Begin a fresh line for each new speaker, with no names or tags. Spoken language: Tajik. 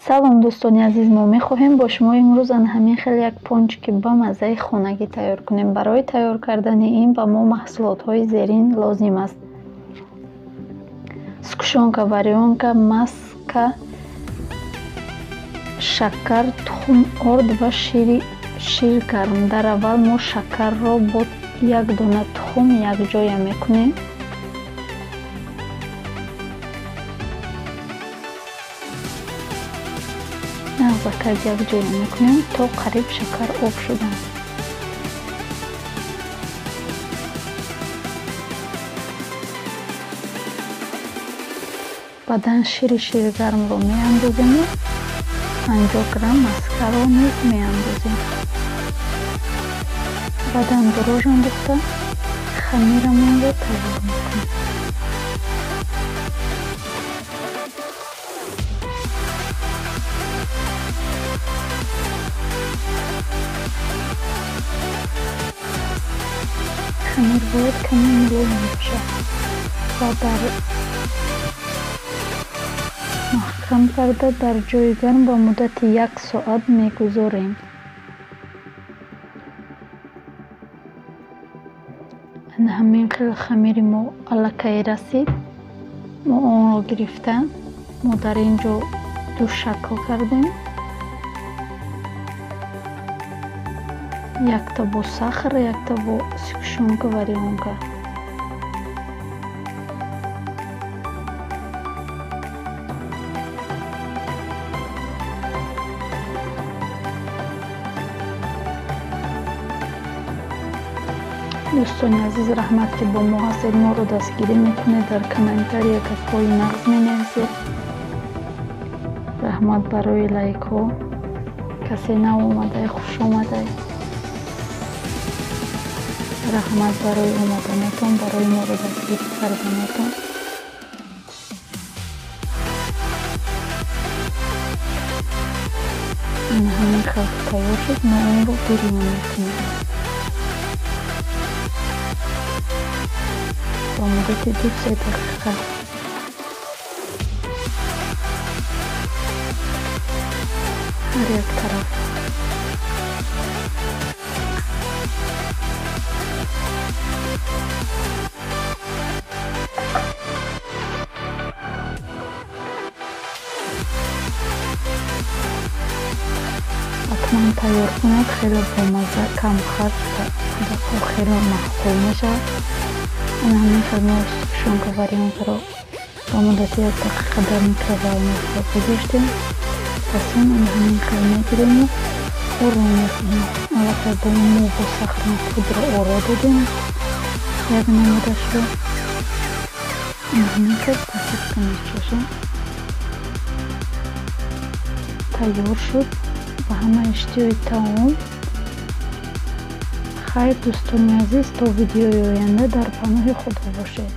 Салом дӯстони азиз, мо мехоҳем бо шумо имрӯз анҳамин хел як пончики ба маззаи хонагӣ тайёр кунем. Барои тайёр кардани ин ба мо маҳсулотҳои зерин лозим аст: сгушонка, варёнка, маска, шакар, тухм, орд ва шир гарм. Дар аввал мо шакарро бо як дона тухм якҷоя мекунем. Нағзакард якҷоя мекунем то қариб шакар об шуда. Баъдан ширгармро меандозем, 50 грамм маскаро низ меандозем. Баъдан дурож андохта хамирамонро тайёр мекунем. Хамир бояд каме мулоим бошад ва дар маҳкам карда дар ҷои гарм ба муддати 1 соат мегузорем. ҳамин хел хамири мо аллакай расид. Мо онро гирифта мо дар ин ҷо ду шакл кардем. Якта бо сахар, якта бо сгушонка, варёнка. дӯстони азиз, раҳмат ки бо мо ҳастед. моро дастгирӣ мекунед, дар комментар якакҳои нағз менависед. раҳмат барои лайкҳо. касе нав омадай, хушомадай. раҳмат барои омаданатон, барои моро дастгирӣ карданатон. ҳамин хел тайёр шуд, мо онро бирён мекунем. ба муддати 2-3 дақиқа. ҳар як тараф. ҳатман тайёр кунед, хеле бомазза, камхарҷ ва хеле маъқул мешавад. ҳамин хел мо сгушонка, варёнкаро ба муддати 1 дақиқа дар микроволновка гузоштем. пас ҳамин хел мегирем орро мекунем. аллакай бо мо бо сахари пудра орро додем як намудашро. ҳамин хел посипка мешошем. тайёр шуд ба ҳама иштиёи таом. хайр дӯстони азиз, то видеои оянда дар паноҳи худо бошед.